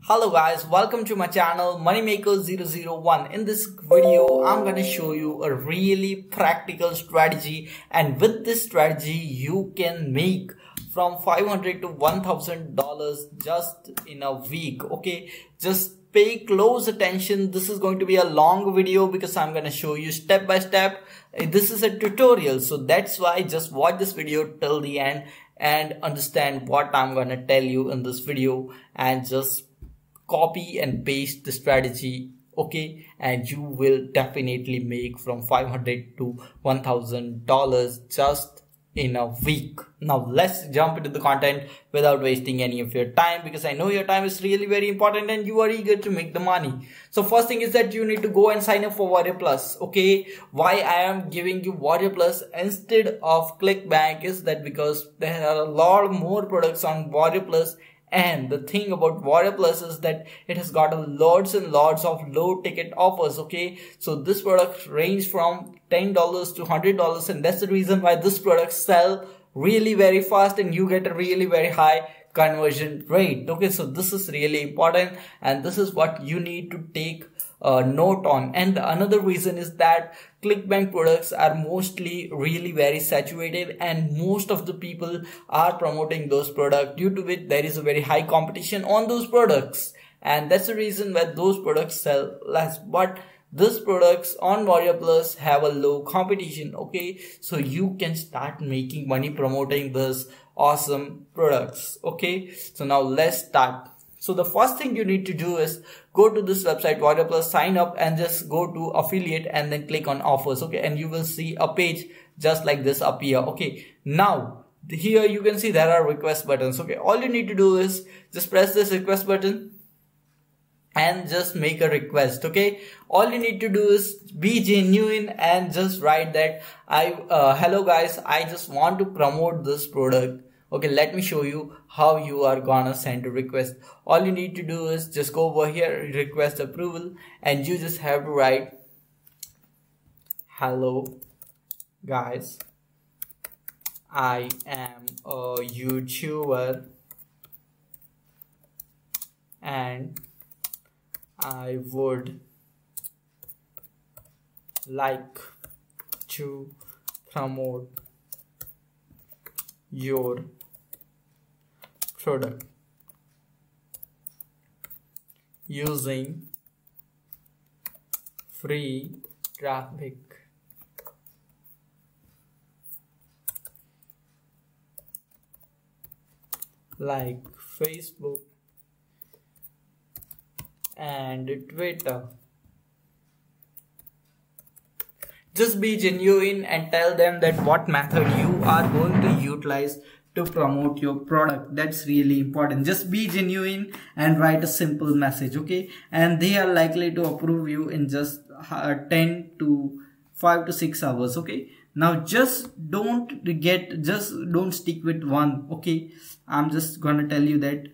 Hello guys, welcome to my channel Moneymaker001. In this video, I'm gonna show you a really practical strategy, and with this strategy, you can make from $500 to $1,000 just in a week. Okay, just pay close attention. This is going to be a long video because I'm gonna show you step by step. This is a tutorial, so that's why just watch this video till the end and understand what I'm gonna tell you in this video, and just copy and paste the strategy, okay, and you will definitely make from $500 to $1,000 just in a week. Now let's jump into the content without wasting any of your time, because I know your time is really very important and you are eager to make the money. So first thing is that you need to go and sign up for Warrior Plus. Okay, why I am giving you Warrior Plus instead of ClickBank is that because there are a lot more products on Warrior Plus. And the thing about Warrior Plus is that it has got lots and lots of low ticket offers. Okay, so this product range from $10 to $100, and that's the reason why this product sell really very fast and you get a really very high conversion rate. Okay, so this is really important and this is what you need to take note on. And another reason is that ClickBank products are mostly really very saturated and most of the people are promoting those products, due to which there is a very high competition on those products, and that's the reason why those products sell less. But these products on Warrior Plus have a low competition. Okay, so you can start making money promoting these awesome products. Okay, so now let's start. So the first thing you need to do is go to this website Warrior Plus, sign up, and just go to affiliate and then click on offers. Okay, and you will see a page just like this appear. Okay, now here you can see there are request buttons. Okay, all you need to do is just press this request button and just make a request. Okay, all you need to do is be genuine and just write that hello guys, I just want to promote this product. Okay, let me show you how you are gonna send a request. All you need to do is just go over here, request approval, and you just have to write hello guys, I am a YouTuber and I would like to promote your product using free traffic like Facebook and Twitter. Just be genuine and tell them that what method you are going to utilize to promote your product. That's really important. Just be genuine and write a simple message. Okay, and they are likely to approve you in just 10 to 5 to 6 hours. Okay, now just don't stick with one. Okay, I'm just gonna tell you that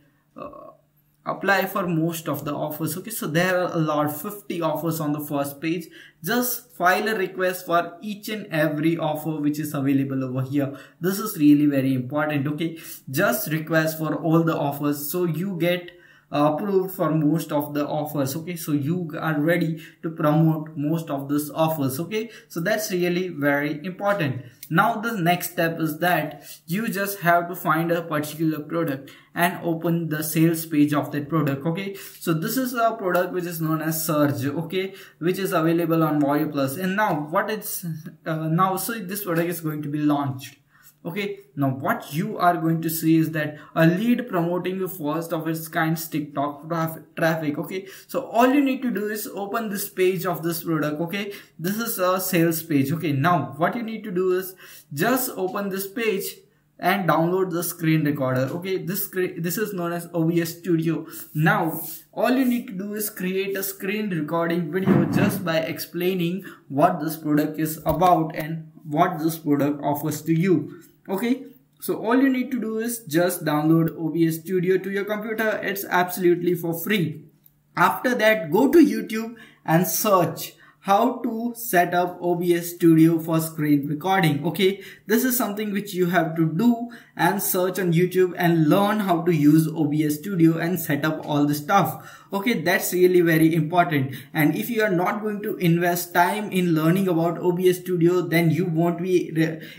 apply for most of the offers. Okay, so there are a lot, 50 offers on the first page. Just file a request for each and every offer which is available over here. This is really very important. Okay, just request for all the offers so you get approved for most of the offers. Okay, so you are ready to promote most of these offers. Okay, so that's really very important. Now the next step is that you just have to find a particular product and open the sales page of that product. Okay, so this is a product which is known as Surge, okay, which is available on Warrior Plus. And now what it's so this product is going to be launched. Okay, now what you are going to see is that a lead promoting the first of its kind TikTok traffic. Okay, so all you need to do is open this page of this product. Okay, this is a sales page. Okay, now what you need to do is just open this page and download the screen recorder. Okay, this is known as OBS Studio. Now all you need to do is create a screen recording video just by explaining what this product is about and what this product offers to you. Okay, so all you need to do is just download OBS Studio to your computer. It's absolutely for free. After that, go to YouTube and search how to set up OBS Studio for screen recording. Okay, this is something which you have to do, and search on YouTube and learn how to use OBS Studio and set up all the stuff. Okay, that's really very important. And if you are not going to invest time in learning about OBS Studio, then you won't be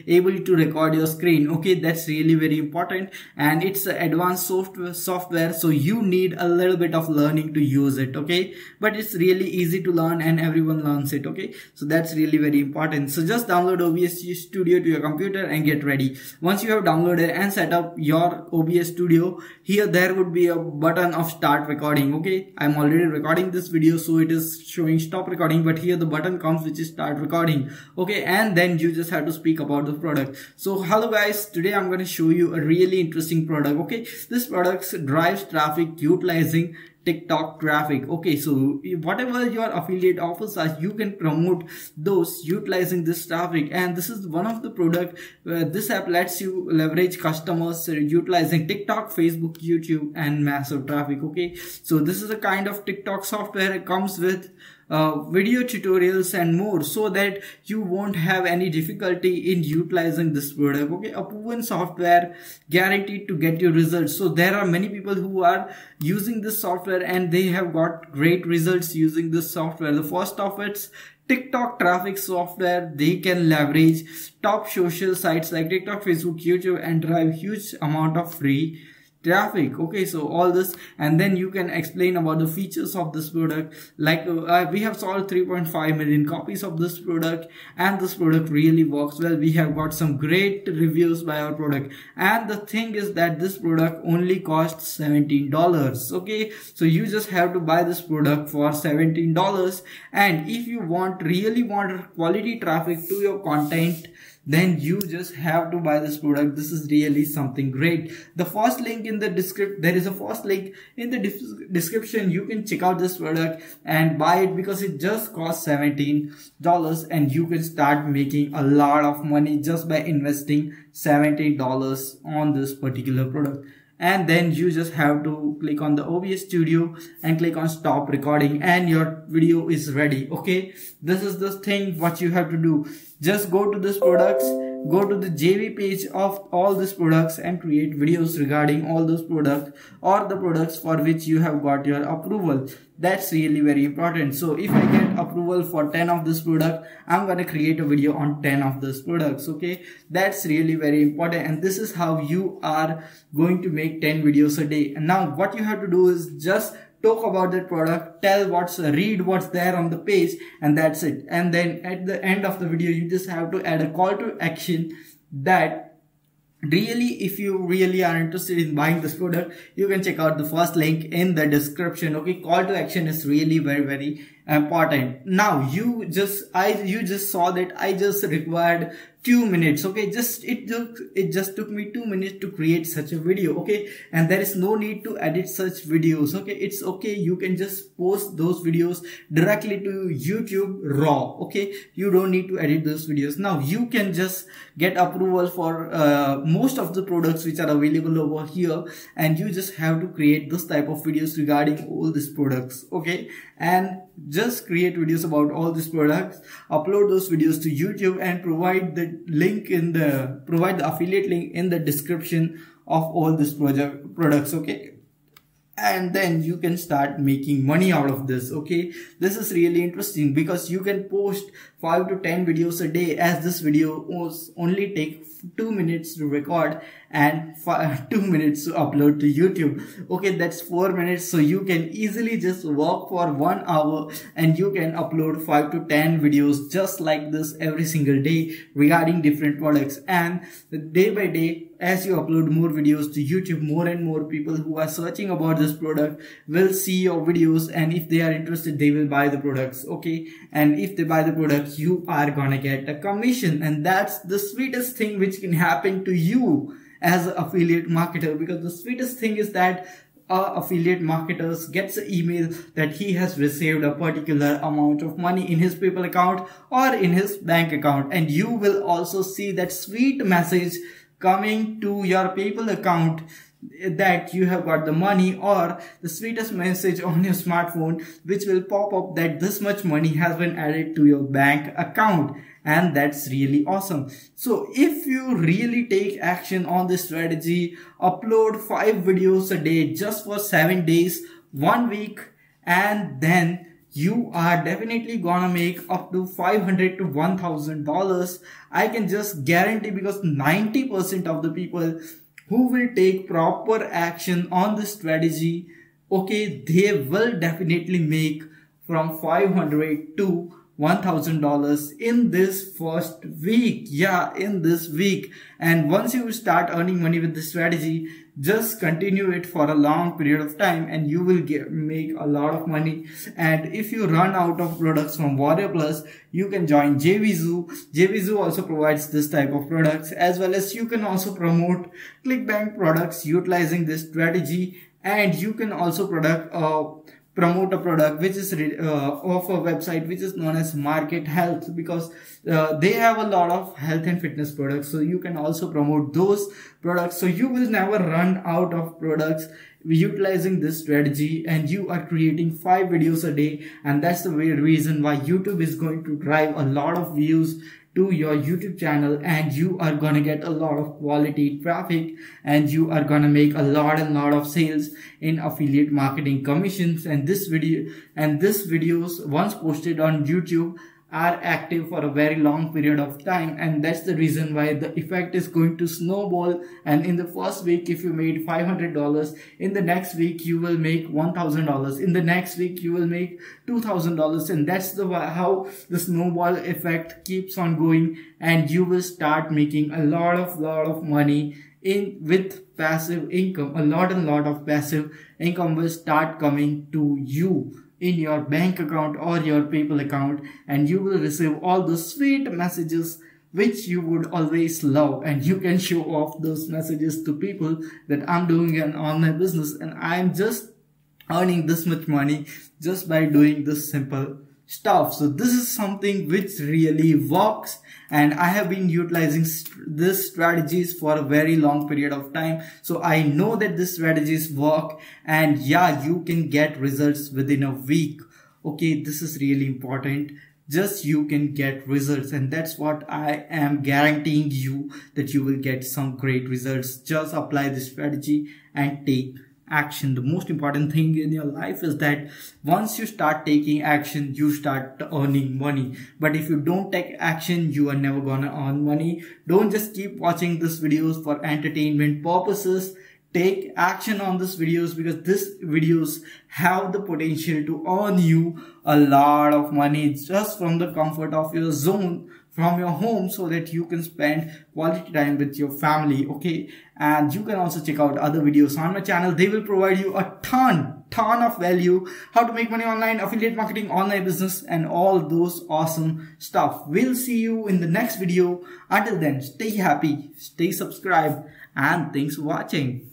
able to record your screen. Okay, that's really very important, and it's an advanced software, so you need a little bit of learning to use it. Okay, but it's really easy to learn and everyone learns it. Okay, so that's really very important. So just download OBS Studio to your computer and get ready. Once you have downloaded and set up your OBS Studio, here there would be a button of start recording. Okay, I'm already recording this video, so it is showing stop recording, but here the button comes which is start recording. Okay, and then you just have to speak about the product. So hello guys, today I'm going to show you a really interesting product. Okay, this product drives traffic utilizing TikTok traffic. Okay, so whatever your affiliate offers are, you can promote those utilizing this traffic, and this is one of the product where this app lets you leverage customers utilizing TikTok, Facebook, YouTube and massive traffic. Okay, so this is a kind of TikTok software. It comes with video tutorials and more, so that you won't have any difficulty in utilizing this product. Okay, a proven software guaranteed to get you results. So there are many people who are using this software and they have got great results using this software. The first of its TikTok traffic software, they can leverage top social sites like TikTok, Facebook, YouTube and drive huge amount of free traffic. Okay, so all this, and then you can explain about the features of this product. Like we have sold 3.5 million copies of this product, and this product really works well. We have got some great reviews by our product, and the thing is that this product only costs $17. Okay, so you just have to buy this product for $17, and if you really want quality traffic to your content, then you just have to buy this product. This is really something great. The first link in the description, there is a first link in the description. You can check out this product and buy it because it just costs $17, and you can start making a lot of money just by investing $17 on this particular product. And then you just have to click on the OBS Studio and click on stop recording, and your video is ready. Okay, this is the thing what you have to do. Just go to this products, go to the JV page of all these products and create videos regarding all those products or the products for which you have got your approval. That's really very important. So if I get approval for 10 of this product, I'm going to create a video on 10 of these products. Okay, that's really very important, and this is how you are going to make 10 videos a day. And now what you have to do is just talk about that product, read what's there on the page, and that's it. And then at the end of the video, you just have to add a call to action that really, if you really are interested in buying this product, you can check out the first link in the description. Okay, call to action is really very important. Now you just saw that I just required 2 minutes. Okay, it just took me 2 minutes to create such a video. Okay, and there is no need to edit such videos. Okay, it's okay, you can just post those videos directly to YouTube raw. Okay, you don't need to edit those videos. Now you can just get approval for most of the products which are available over here, and you just have to create this type of videos regarding all these products. Okay, and just create videos about all these products, upload those videos to YouTube, and provide the affiliate link in the description of all these products. Okay, and then you can start making money out of this. Okay, this is really interesting because you can post 5 to 10 videos a day, as this video only take 2 minutes to record and 2 minutes to upload to YouTube. Okay, that's 4 minutes. So you can easily just work for 1 hour and you can upload 5 to 10 videos just like this every single day regarding different products. And day by day, as you upload more videos to YouTube, more and more people who are searching about this product will see your videos, and if they are interested, they will buy the products. Okay, and if they buy the product, you are gonna get a commission, and that's the sweetest thing which can happen to you as an affiliate marketer. Because the sweetest thing is that affiliate marketers gets an email that he has received a particular amount of money in his PayPal account or in his bank account, and you will also see that sweet message coming to your PayPal account that you have got the money, or the sweetest message on your smartphone which will pop up that this much money has been added to your bank account. and that's really awesome. So if you really take action on this strategy, upload 5 videos a day just for 7 days, 1 week, and then you are definitely gonna make up to $500 to $1,000. I can just guarantee, because 90% of the people who will take proper action on this strategy, okay, they will definitely make from $500 to $1,000 in this first week. Yeah, in this week. And once you start earning money with this strategy, just continue it for a long period of time and you will make a lot of money. And if you run out of products from Warrior Plus, you can join JVZoo. JVZoo also provides this type of products, as well as you can also promote ClickBank products utilizing this strategy. And you can also promote a product which is of a website which is known as Market Health, because they have a lot of health and fitness products. So you can also promote those products. So you will never run out of products utilizing this strategy, and you are creating 5 videos a day. And that's the reason why YouTube is going to drive a lot of views to your YouTube channel, and you are gonna get a lot of quality traffic, and you are gonna make a lot of sales in affiliate marketing commissions. And this videos once posted on YouTube are active for a very long period of time, and that's the reason why the effect is going to snowball. And in the first week, if you made $500, in the next week you will make $1,000, in the next week you will make $2,000, and that's how the snowball effect keeps on going, and you will start making a lot of money with passive income. A lot of passive income will start coming to you in your bank account or your PayPal account, and you will receive all the sweet messages which you would always love, and you can show off those messages to people that I'm doing an online business and I'm just earning this much money just by doing this simple stuff. So this is something which really works, and I have been utilizing this strategies for a very long period of time. So I know that these strategies work, and yeah, you can get results within a week. Okay, this is really important. Just you can get results, and that's what I am guaranteeing you, that you will get some great results. Just apply this strategy and take action. The most important thing in your life is that once you start taking action, you start earning money. But if you don't take action, you are never gonna earn money. Don't just keep watching these videos for entertainment purposes. Take action on these videos, because these videos have the potential to earn you a lot of money just from the comfort of your zone, from your home, so that you can spend quality time with your family. Okay, and you can also check out other videos on my channel. They will provide you a ton of value, how to make money online, affiliate marketing, online business, and all those awesome stuff. We'll see you in the next video. Until then, stay happy, stay subscribed, and thanks for watching.